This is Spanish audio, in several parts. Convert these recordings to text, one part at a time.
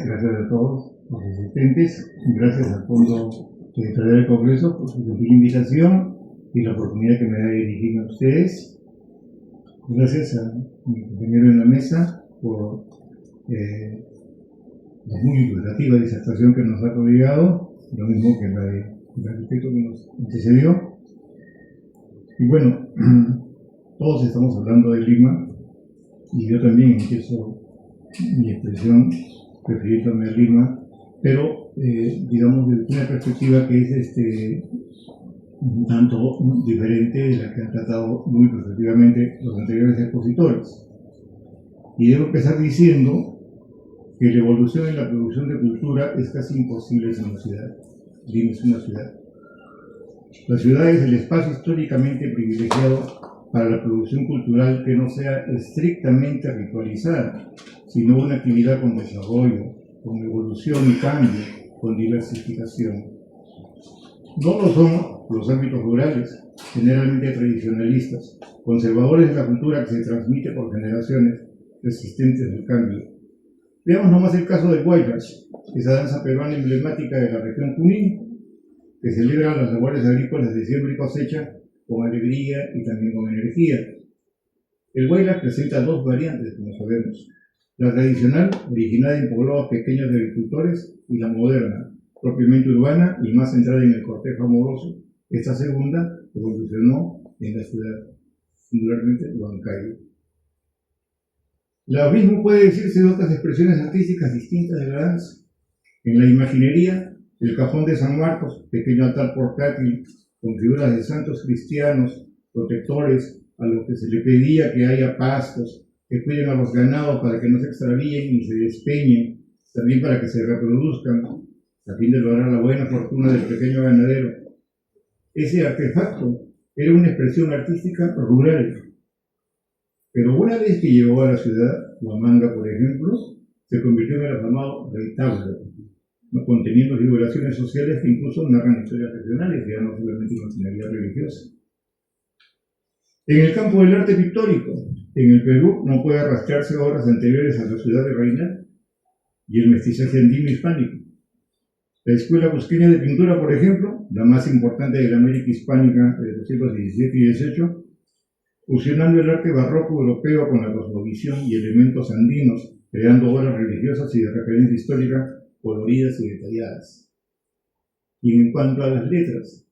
Gracias a todos los asistentes, gracias al Fondo Editorial del Congreso por su gentil invitación y la oportunidad que me da de dirigirme a ustedes. Gracias a mi compañero en la mesa por la muy ilustrativa disertación que nos ha rodeado, lo mismo que la del arquitecto que nos antecedió. Y bueno, todos estamos hablando de Lima y yo también empiezo mi expresión refiriéndome a Lima, pero digamos desde una perspectiva que es un tanto diferente de la que han tratado muy positivamente los anteriores expositores. Y debo empezar diciendo que la evolución en la producción de cultura es casi imposible en una ciudad. Lima es una ciudad. La ciudad es el espacio históricamente privilegiado para la producción cultural que no sea estrictamente ritualizada, sino una actividad con desarrollo, con evolución y cambio, con diversificación. No lo son los ámbitos rurales, generalmente tradicionalistas, conservadores de la cultura que se transmite por generaciones, resistentes al cambio. Veamos nomás el caso del Huaylas, esa danza peruana emblemática de la región Junín, que celebra las labores agrícolas de siembra y cosecha con alegría y también con energía. El Huaylas presenta dos variantes, como sabemos: la tradicional, originada en poblados pequeños de agricultores, y la moderna, propiamente urbana y más centrada en el cortejo amoroso. Esta segunda evolucionó en la ciudad, singularmente Huancayo. Lo mismo puede decirse de otras expresiones artísticas distintas de la danza. En la imaginería, el cajón de San Marcos, pequeño altar portátil con figuras de santos cristianos, protectores, a los que se le pedía que haya pastos, que cuiden a los ganados para que no se extravíen ni se despeñen, también para que se reproduzcan, a fin de lograr la buena fortuna del pequeño ganadero. Ese artefacto era una expresión artística rural. Pero una vez que llegó a la ciudad, Huamanga, por ejemplo, se convirtió en el afamado retablo, conteniendo figuraciones sociales que incluso narran historias regionales, ya no solamente imaginaria religiosa. En el campo del arte pictórico, en el Perú no puede rastrearse obras anteriores a la ciudad de Reina y el mestizaje andino hispánico. La Escuela Cusqueña de Pintura, por ejemplo, la más importante de la América hispánica de los siglos XVII y XVIII, fusionando el arte barroco europeo con la cosmovisión y elementos andinos, creando obras religiosas y de referencia histórica coloridas y detalladas. Y en cuanto a las letras,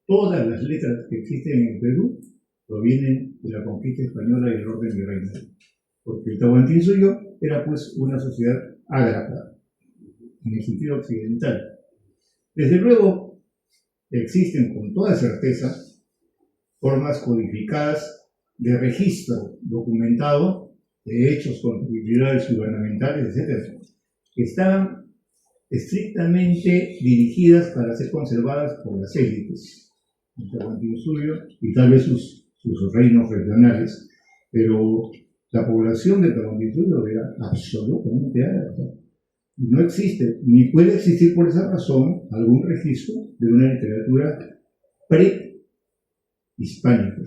todas las letras que existen en el Perú provienen de la conquista española y el orden virreinal, porque el Tahuantinsuyo era pues una sociedad ágrafa, en el sentido occidental. Desde luego, existen con toda certeza formas codificadas de registro documentado de hechos con actividades gubernamentales, etc., que estaban estrictamente dirigidas para ser conservadas por las élites, el Tahuantinsuyo y tal vez sus reinos regionales, pero la población de Tahuantinsuyo era absolutamente árabe. No existe, ni puede existir por esa razón, algún registro de una literatura pre-hispánica.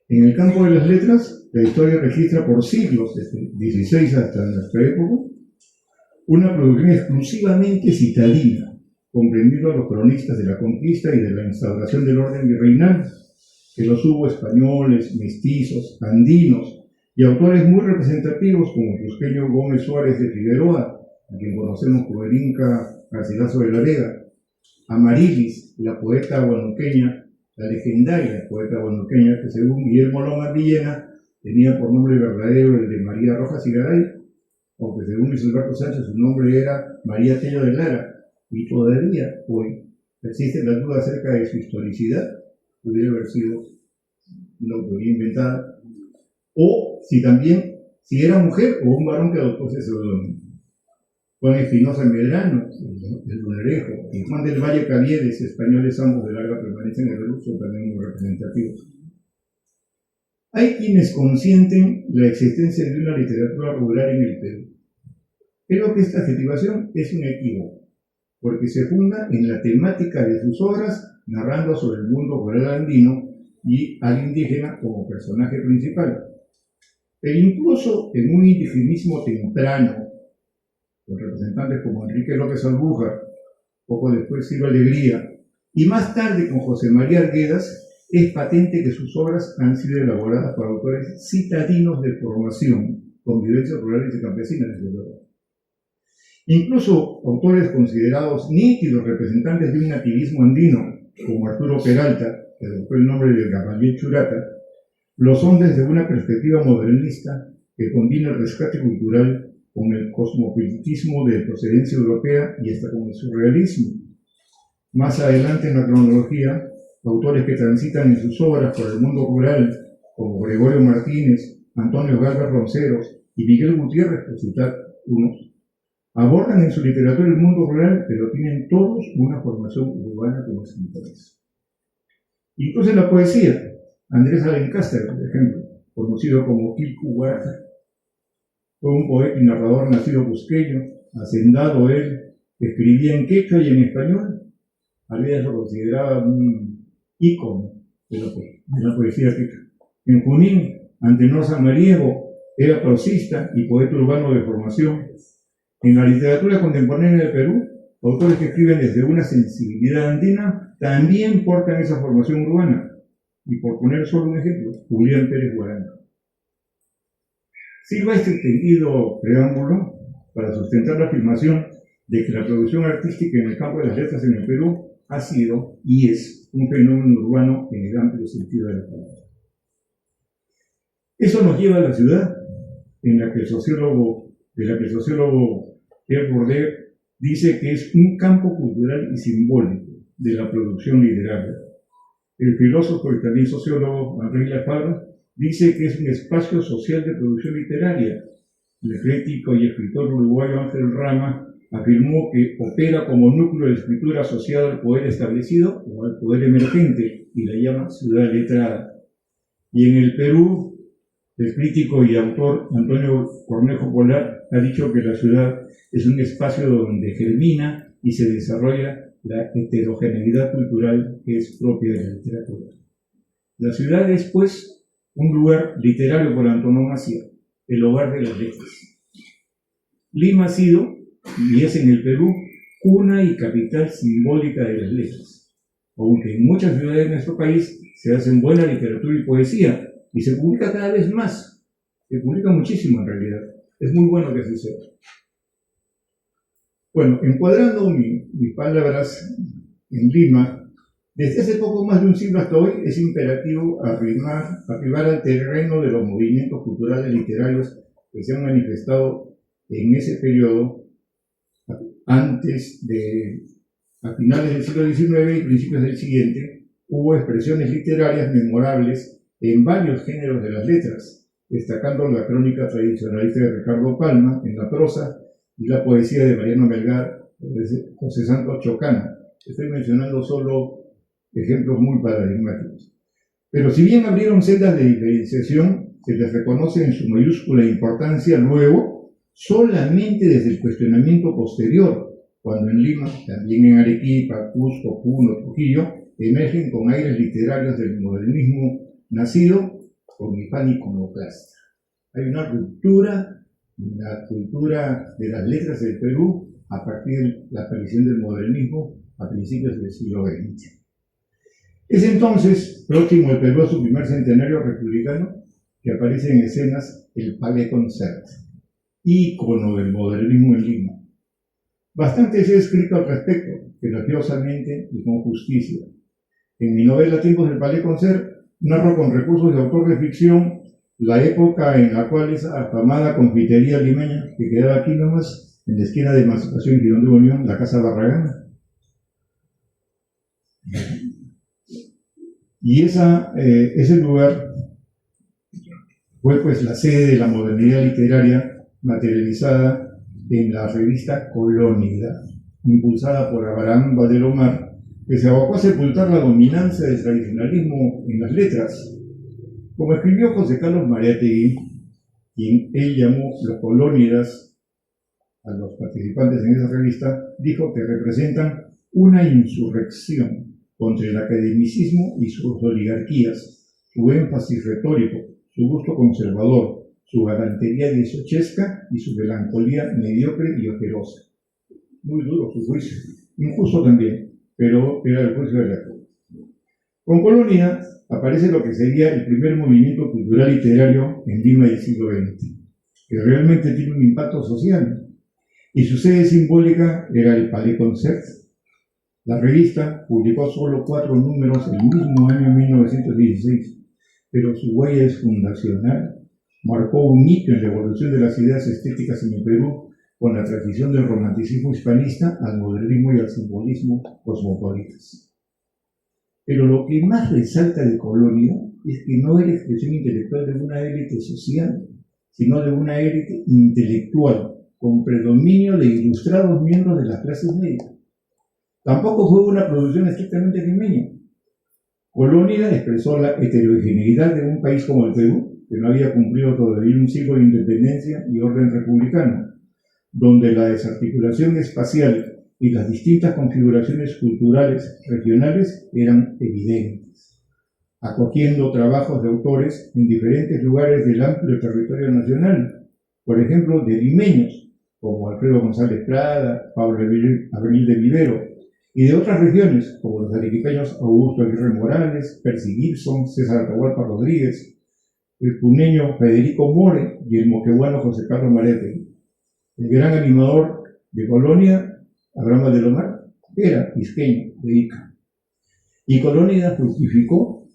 En el campo de las letras, la historia registra por siglos, desde el XVI hasta nuestra época, una producción exclusivamente citadina, comprendiendo a los cronistas de la conquista y de la instauración del orden virreinal, que los hubo españoles, mestizos, andinos, y autores muy representativos como el cusqueño Gómez Suárez de Figueroa, a quien conocemos como el Inca Garcilaso de la Vega, Amarilis, la poeta huanuqueña, la legendaria poeta huanuqueña, que según Guillermo Loma Villena tenía por nombre verdadero el de María Rojas Igaray, aunque según Luis Alberto Sánchez su nombre era María Tello de Lara, y todavía hoy existe la duda acerca de su historicidad, pudiera haber sido una autoría inventada, o si era mujer o un varón que adoptó ese seudónimo. Juan Espinosa Medrano, el Lunarejo, y Juan del Valle Caviedes, españoles ambos de larga permanencia en el Perú, son también muy representativos. Hay quienes consienten la existencia de una literatura rural en el Perú. Creo que esta adjetivación es un equívoco, porque se funda en la temática de sus obras, narrando sobre el mundo rural andino y al indígena como personaje principal. e incluso en un indigenismo temprano, con representantes como Enrique López Albujar, poco después Silva Alegría, y más tarde con José María Arguedas, es patente que sus obras han sido elaboradas por autores citadinos de formación, con vivencias rurales y campesinas, desde luego. Incluso autores considerados nítidos representantes de un nativismo andino, como Arturo Peralta, que adoptó el nombre de Gamaliel Churata, lo son desde una perspectiva modernista que combina el rescate cultural con el cosmopolitismo de procedencia europea y hasta con el surrealismo. Más adelante en la cronología, autores que transitan en sus obras por el mundo rural, como Gregorio Martínez, Antonio Galvez Ronceros y Miguel Gutiérrez, por citar unos, abordan en su literatura el mundo rural, pero tienen todos una formación urbana como escritores. Incluso en la poesía, Andrés Alencastre, por ejemplo, conocido como Quilcu Huarta, fue un poeta y narrador nacido cusqueño, hacendado él, escribía en quechua y en español. Alguien lo consideraba un ícono de la poesía quechua. En Junín, Antenor Samaniego era prosista y poeta urbano de formación. En la literatura contemporánea del Perú, autores que escriben desde una sensibilidad andina también portan esa formación urbana. Y por poner solo un ejemplo, Julián Pérez Guaranda. Sirva este entendido preámbulo para sustentar la afirmación de que la producción artística en el campo de las letras en el Perú ha sido y es un fenómeno urbano en el amplio sentido de la palabra. Eso nos lleva a la ciudad, en la que el sociólogo Pierre Bourdieu dice que es un campo cultural y simbólico de la producción literaria. El filósofo y también sociólogo Henri Lafave dice que es un espacio social de producción literaria. El crítico y escritor uruguayo Ángel Rama afirmó que opera como núcleo de escritura asociado al poder establecido o al poder emergente y la llama ciudad letrada. Y en el Perú, el crítico y autor Antonio Cornejo Polar ha dicho que la ciudad es un espacio donde germina y se desarrolla la heterogeneidad cultural que es propia de la literatura. La ciudad es, pues, un lugar literario por antonomasia, el hogar de las letras. Lima ha sido, y es en el Perú, cuna y capital simbólica de las letras, aunque en muchas ciudades de nuestro país se hacen buena literatura y poesía, y se publica cada vez más, se publica muchísimo en realidad, es muy bueno que suceda. Bueno, encuadrando mis palabras en Lima, desde hace poco más de un siglo hasta hoy es imperativo arribar al terreno de los movimientos culturales literarios que se han manifestado en ese periodo a finales del siglo XIX y principios del siguiente. Hubo expresiones literarias memorables en varios géneros de las letras, destacando la crónica tradicionalista de Ricardo Palma en la prosa y la poesía de Mariano Melgar, José Santos Chocana. Estoy mencionando solo ejemplos muy paradigmáticos. Pero si bien abrieron sendas de diferenciación, se les reconoce en su mayúscula importancia luego solamente desde el cuestionamiento posterior, cuando en Lima, también en Arequipa, Cusco, Puno, Trujillo, emergen con aires literarios del modernismo nacido con afán iconoclasta. Hay una ruptura en la cultura de las letras del Perú a partir de la aparición del modernismo a principios del siglo XX. Es entonces, próximo el Perú a su primer centenario republicano, que aparece en escenas el Palais Concert, ícono del modernismo en Lima. Bastante se ha escrito al respecto, elogiosamente y con justicia. En mi novela Tiempos del Palais Concert narro con recursos de autor de ficción la época en la cual esa afamada confitería limeña, que quedaba aquí nomás, en la esquina de Emancipación y Girón de Unión, la Casa Barragán. Y ese lugar fue pues la sede de la modernidad literaria materializada en la revista Colónida, impulsada por Abraham Valdelomar, que se abocó a sepultar la dominancia del tradicionalismo en las letras. Como escribió José Carlos Mariátegui, quien él llamó los colónidas a los participantes en esa revista, dijo que representan una insurrección contra el academicismo y sus oligarquías, su énfasis retórico, su gusto conservador, su galantería dieciochesca y su melancolía mediocre y ojerosa. Muy duro su juicio, injusto también, pero era el juicio de la época. Con Colonia aparece lo que sería el primer movimiento cultural literario en Lima del siglo XX, que realmente tiene un impacto social, y su sede simbólica era el Palais Concert. La revista publicó solo 4 números el mismo año 1916, pero su huella es fundacional. Marcó un hito en la evolución de las ideas estéticas en el Perú, con la transición del romanticismo hispanista al modernismo y al simbolismo cosmopolitas. Pero lo que más resalta de Colonia es que no era expresión intelectual de una élite social, sino de una élite intelectual, con predominio de ilustrados miembros de las clases medias. Tampoco fue una producción estrictamente limeña. Colonia expresó la heterogeneidad de un país como el Perú, que no había cumplido todavía un siglo de independencia y orden republicano, donde la desarticulación espacial y las distintas configuraciones culturales regionales eran evidentes, acogiendo trabajos de autores en diferentes lugares del amplio territorio nacional, por ejemplo, de limeños, como Alfredo González Prada, Pablo Abril de Vivero, y de otras regiones, como los arequipeños Augusto Aguirre Morales, Percy Gibson, César Atahualpa Rodríguez, el puneño Federico More y el moqueguano José Carlos Marete. El gran animador de Colonia, Abraham Valdelomar, era isqueño de Ica. Y Colonia fructificó.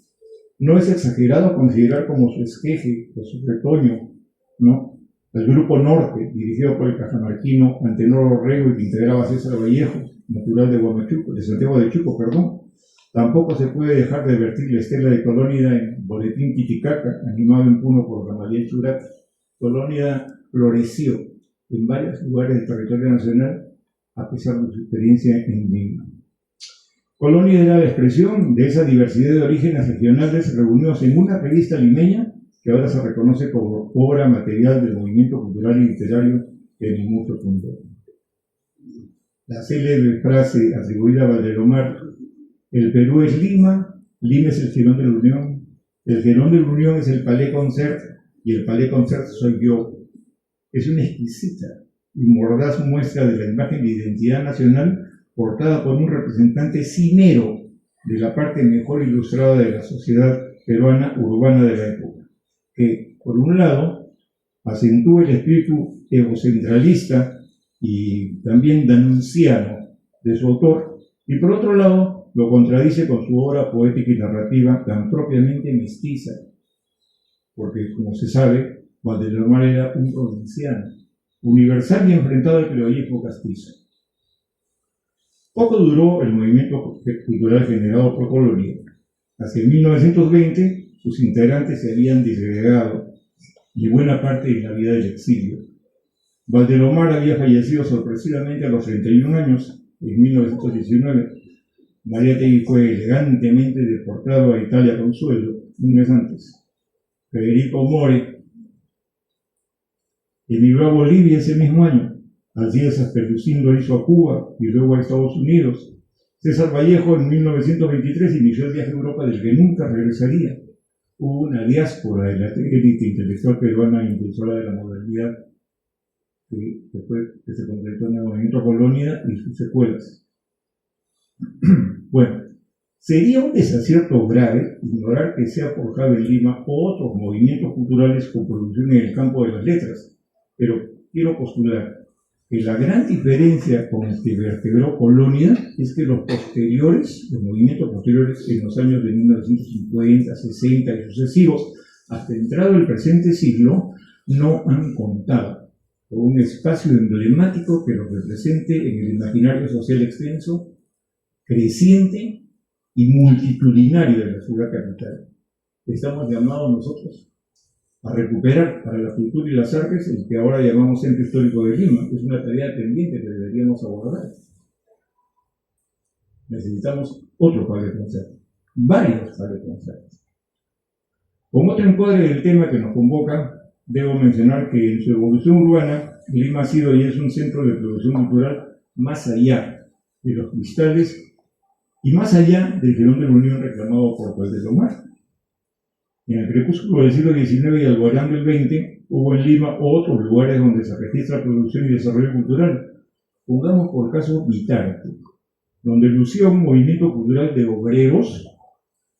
No es exagerado considerar como su esqueje o su retoño, ¿no?, el Grupo Norte, dirigido por el cajamarquino Antenor Orrego y que integraba a César Vallejo, natural de Santiago de Chuco. Tampoco se puede dejar de vertir la estela de Colonia en Boletín Titicaca, animado en Puno por Gamaliel Churat. Colonia floreció en varios lugares del territorio nacional, a pesar de su experiencia en Lima. Colonia era la expresión de esa diversidad de orígenes regionales reunidos en una revista limeña que ahora se reconoce como obra material del movimiento cultural y literario que Nimucho fundó. La célebre frase atribuida a Valdelomar: el Perú es Lima, Lima es el Girón de la Unión, el Girón de la Unión es el Palais Concert y el Palais Concert soy yo, es una exquisita y mordaz muestra de la imagen de identidad nacional portada por un representante cimero de la parte mejor ilustrada de la sociedad peruana urbana de la época, que, por un lado, acentúa el espíritu egocentralista y también danunciano de su autor, y por otro lado, lo contradice con su obra poética y narrativa tan propiamente mestiza, porque, como se sabe, Valdelomar era un provinciano, universal y enfrentado al criollismo castizo. Poco duró el movimiento cultural generado por Colonia. Hacia 1920, sus integrantes se habían disgregado y buena parte de la vida del exilio. Valdelomar había fallecido sorpresivamente a los 31 años, en 1919. Mariátegui fue elegantemente deportado a Italia con sueldo, un mes antes. Federico More emigró a Bolivia ese mismo año. Alcides Perlusín lo hizo a Cuba y luego a Estados Unidos. César Vallejo en 1923 inició el viaje a Europa del que nunca regresaría. Hubo una diáspora de la élite intelectual peruana impulsora de la modernidad que se concretó en el movimiento Colonia y sus secuelas. Bueno, sería un desacierto grave ignorar que se ha forjado en Lima otros movimientos culturales con producción en el campo de las letras, pero quiero postular que la gran diferencia con el que vertebró Colonia es que los movimientos posteriores en los años de 1950, 60 y sucesivos, hasta entrado el presente siglo, no han contado con un espacio emblemático que los represente en el imaginario social extenso, creciente y multitudinario de la ciudad capital. Estamos llamados nosotros a recuperar para la cultura y las artes el que ahora llamamos Centro Histórico de Lima. Es una tarea pendiente que deberíamos abordar. Necesitamos otro Palais Concert, varios Palais Concert. Como otro encuadre del tema que nos convoca, debo mencionar que en su evolución urbana, Lima ha sido y es un centro de producción cultural más allá de los cristales y más allá del Girón de la Unión reclamado por Valdelomar. En el crepúsculo del siglo XIX y alborán del XX, hubo en Lima otros lugares donde se registra producción y desarrollo cultural. Pongamos por caso Vitarte, donde lucía un movimiento cultural de obreros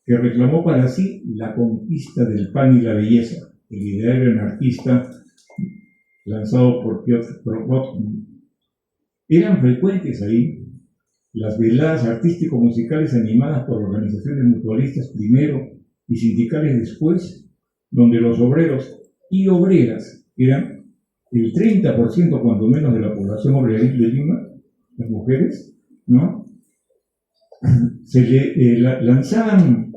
que reclamó para sí la conquista del pan y la belleza, el ideario anarquista lanzado por Piotr Kropotkin. Eran frecuentes ahí las veladas artístico-musicales animadas por organizaciones mutualistas primero y sindicales después, donde los obreros y obreras, que eran el 30% cuando menos de la población obreril de Lima, las mujeres, ¿no? Se le lanzaban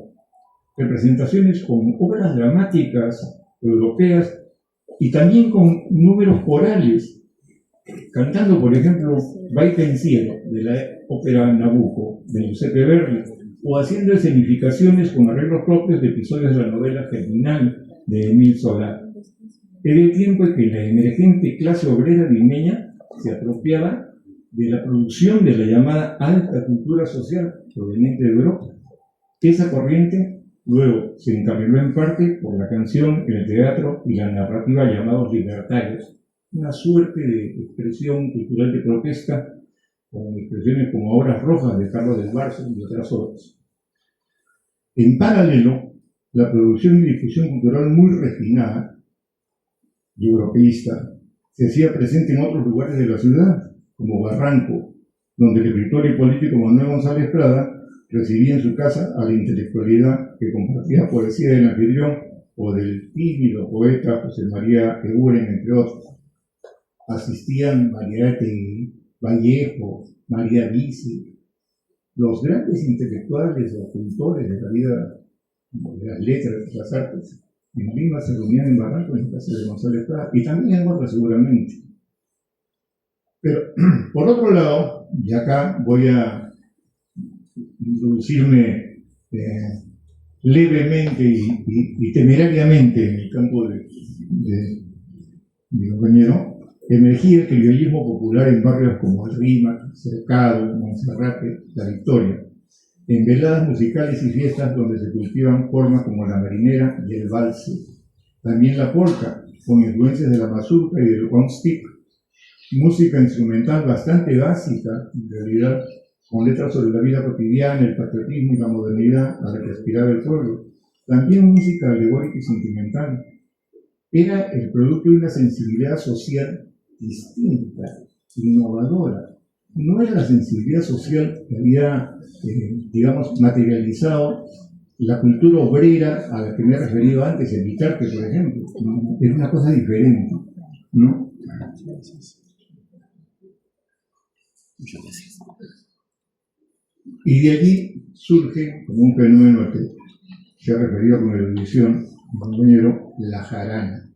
representaciones con obras dramáticas europeas y también con números corales, cantando, por ejemplo, Baita en Cielo, de la ópera Nabucco, de Giuseppe Verdi, o haciendo escenificaciones con arreglos propios de episodios de la novela Germinal de Emile Zola. Era el tiempo en que la emergente clase obrera limeña se apropiaba de la producción de la llamada alta cultura social proveniente de Europa. Esa corriente luego se encarriló en parte por la canción, el teatro y la narrativa llamados libertarios, una suerte de expresión cultural de protesta, con expresiones como Horas Rojas de Carlos del Barzo y otras obras. En paralelo, la producción y difusión cultural muy refinada y europeísta se hacía presente en otros lugares de la ciudad, como Barranco, donde el escritor y político Manuel González Prada recibía en su casa a la intelectualidad que compartía poesía del anfitrión o del tímido poeta José María Eguren, entre otros. Asistían María Vallejo, María Bici, los grandes intelectuales o cultores de la vida, de las letras, de las artes. En Lima se reunían en Barranco, en la casa de González Prada, y también en otras seguramente. Pero, por otro lado, y acá voy a introducirme levemente y temerariamente en el campo de mi compañero, emergía el criollismo popular en barrios como El Rímac, Cercado, Monserrate, La Victoria, en veladas musicales y fiestas donde se cultivan formas como la marinera y el valse. También la polka, con influencias de la mazurca y del one stick, música instrumental bastante básica, en realidad, con letras sobre la vida cotidiana, el patriotismo y la modernidad a la que aspiraba el pueblo. También música alegórica y sentimental. Era el producto de una sensibilidad social distinta, innovadora. No era la sensibilidad social que había, digamos, materializado la cultura obrera a la que me he referido antes, en Vitarte, por ejemplo. ¿No? Era una cosa diferente, ¿no? Muchas gracias. Y de allí surge, como un fenómeno al que se ha referido con erudición, mi compañero, la jarana,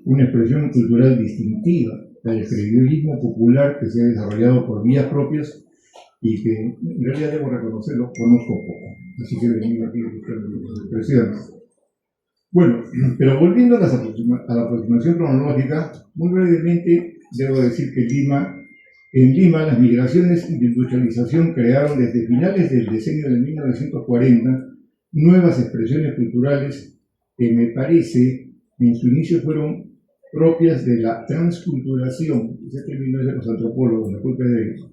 una expresión cultural distintiva del criollismo popular que se ha desarrollado por vías propias y que en realidad debo reconocerlo, conozco poco, así que he venido aquí buscando las expresiones. Bueno, pero volviendo a la aproximación cronológica, muy brevemente debo decir que en Lima las migraciones de industrialización crearon desde finales del decenio de 1940 nuevas expresiones culturales que me parece en su inicio fueron propias de la transculturación, ese término es de los antropólogos, la culpa es de ellos,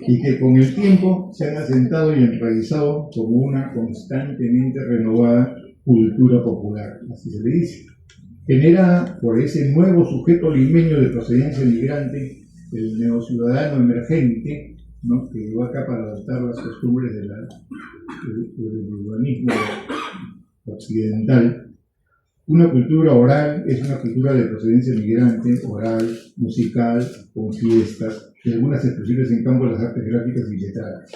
y que con el tiempo se han asentado y enraizado como una constantemente renovada cultura popular, así se le dice, generada por ese nuevo sujeto limeño de procedencia migrante, el neociudadano emergente, ¿no?, que llegó acá para adoptar las costumbres del urbanismo occidental. Una cultura oral es una cultura de procedencia migrante, oral, musical, con fiestas, y algunas expresiones en campo de las artes gráficas y letradas.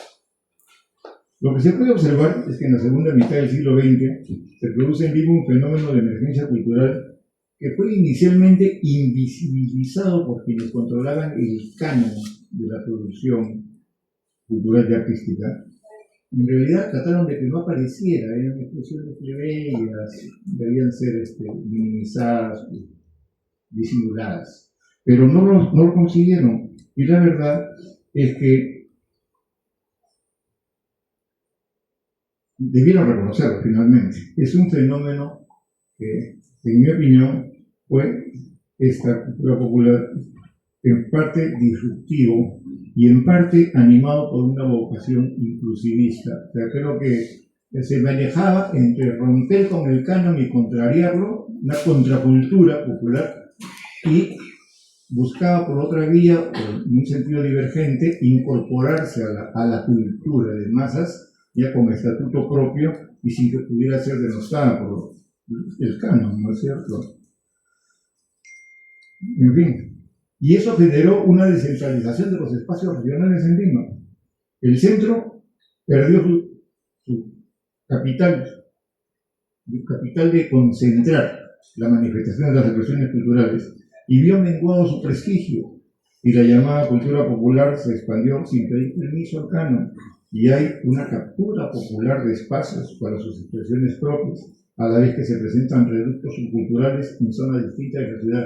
Lo que se puede observar es que en la segunda mitad del siglo XX se produce en Lima un fenómeno de emergencia cultural que fue inicialmente invisibilizado por quienes controlaban el canon de la producción cultural y artística. En realidad trataron de que no apareciera, eran expresiones plebeyas, debían ser minimizadas, disimuladas, pero no lo consiguieron. Y la verdad es que debieron reconocerlo finalmente. Es un fenómeno en mi opinión, fue esta cultura popular en parte disruptivo y en parte animado por una vocación inclusivista. O sea, creo que se manejaba entre romper con el canon y contrariarlo, una contracultura popular, y buscaba por otra vía, en un sentido divergente, incorporarse a la cultura de masas, ya con estatuto propio y sin que pudiera ser denostada por el canon, ¿no es cierto? En fin, y eso generó una descentralización de los espacios regionales en Lima. El centro perdió su capital de concentrar la manifestación de las expresiones culturales y vio menguado su prestigio, y la llamada cultura popular se expandió sin pedir permiso al canon, y hay una captura popular de espacios para sus expresiones propias, a la vez que se presentan reductos subculturales en zonas distintas de la ciudad.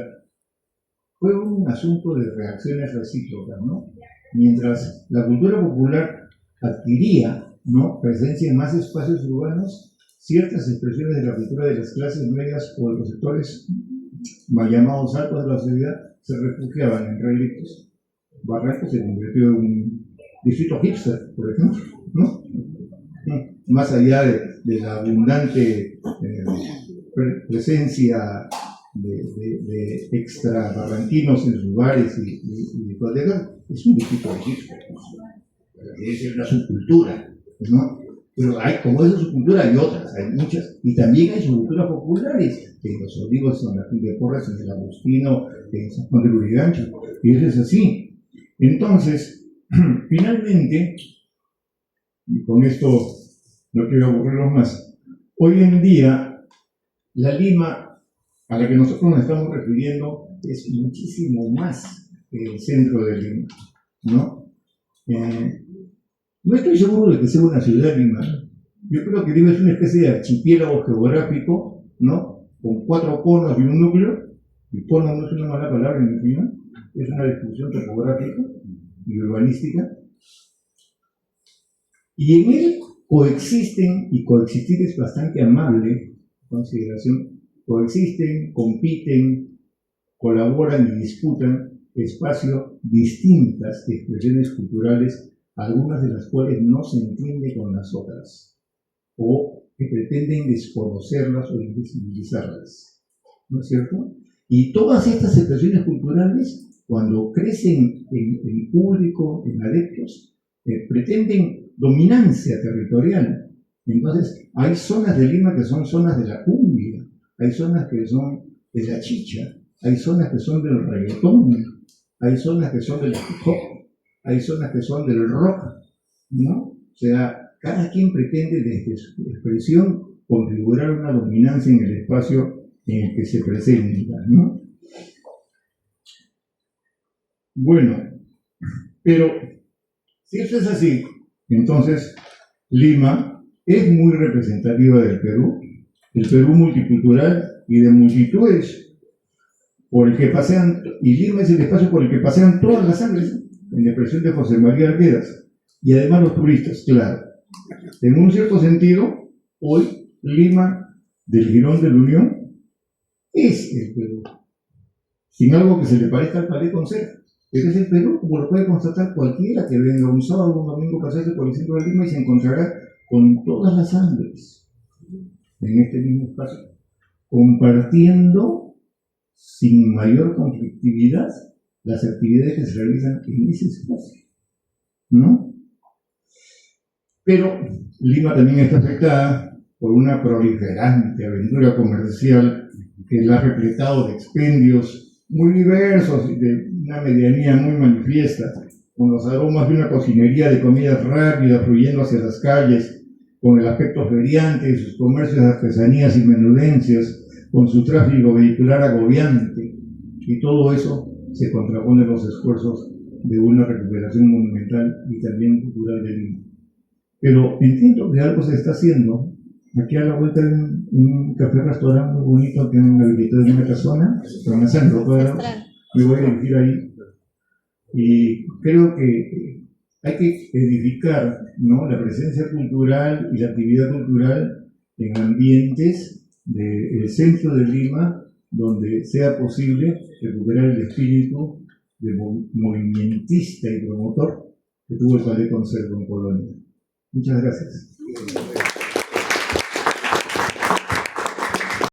Fue un asunto de reacciones recíprocas, ¿no? Mientras la cultura popular adquiría, ¿no?, presencia en más espacios urbanos, ciertas expresiones de la cultura de las clases medias o de los sectores mal llamados altos de la sociedad se refugiaban en relictos. Barranco se convirtió en un distrito hipster, por ejemplo, ¿no? Más allá de la abundante presencia de extra barranquinos en sus bares y discotecas, es un distrito hipster. Es una subcultura, ¿no? Pero hay, como esa subcultura, hay otras, hay muchas, y también hay subculturas populares, en Los Olivos, en Martín de Porres, en el Agustino, en San Juan de Lurigancho, y eso es así. Entonces, finalmente, y con esto no quiero aburrirlos más, hoy en día, la Lima a la que nosotros nos estamos refiriendo es muchísimo más que el centro de Lima, ¿no? No estoy seguro de que sea una ciudad Lima. Yo creo que Lima es una especie de archipiélago geográfico, ¿no?, con 4 conos y un núcleo. El cono no es una mala palabra en el Lima, es una descripción topográfica y urbanística. Y en él coexisten, y coexistir es bastante amable, consideración, coexisten, compiten, colaboran y disputan espacios distintas de expresiones culturales, algunas de las cuales no se entienden con las otras, o que pretenden desconocerlas o invisibilizarlas, ¿no es cierto? Y todas estas expresiones culturales, cuando crecen en público, en adeptos, pretenden dominancia territorial. Entonces, hay zonas de Lima que son zonas de la cumbia, hay zonas que son de la chicha, hay zonas que son del reggaetón, hay zonas que son del hip hop, hay zonas que son del rock, ¿no? O sea, cada quien pretende desde su expresión configurar una dominancia en el espacio en el que se presenta, ¿no? Bueno, pero si eso es así, entonces Lima es muy representativa del Perú, el Perú multicultural y de multitudes, por el que pasean, y Lima es el espacio por el que pasean todas las sangres, en la expresión de José María Arguedas, y además los turistas, claro. En un cierto sentido, hoy Lima, del Jirón de la Unión, es el Perú, sin algo que se le parezca al Palais Concert. Pero es el Perú, como lo puede constatar cualquiera que venga un sábado o un domingo a pasearse por el centro de Lima y se encontrará con todas las sangres en este mismo espacio, compartiendo sin mayor conflictividad las actividades que se realizan en ese espacio, ¿no? Pero Lima también está afectada por una proliferante aventura comercial que la ha repletado de expendios muy diversos y de una medianía muy manifiesta, con los aromas de una cocinería de comidas rápidas fluyendo hacia las calles, con el aspecto feriante de sus comercios de artesanías y menudencias, con su tráfico vehicular agobiante, y todo eso se contrapone a los esfuerzos de una recuperación monumental y también cultural de Lima. Pero entiendo que algo se está haciendo. Aquí a la vuelta hay un café-restaurante muy bonito que han habilitado en una casona, con la Sandro, me voy a dirigir ahí. Y creo que hay que edificar, ¿no?, la presencia cultural y la actividad cultural en ambientes del centro de Lima, donde sea posible recuperar el espíritu de movimentista y promotor que tuvo el padre Conservo en Colonia. Muchas gracias.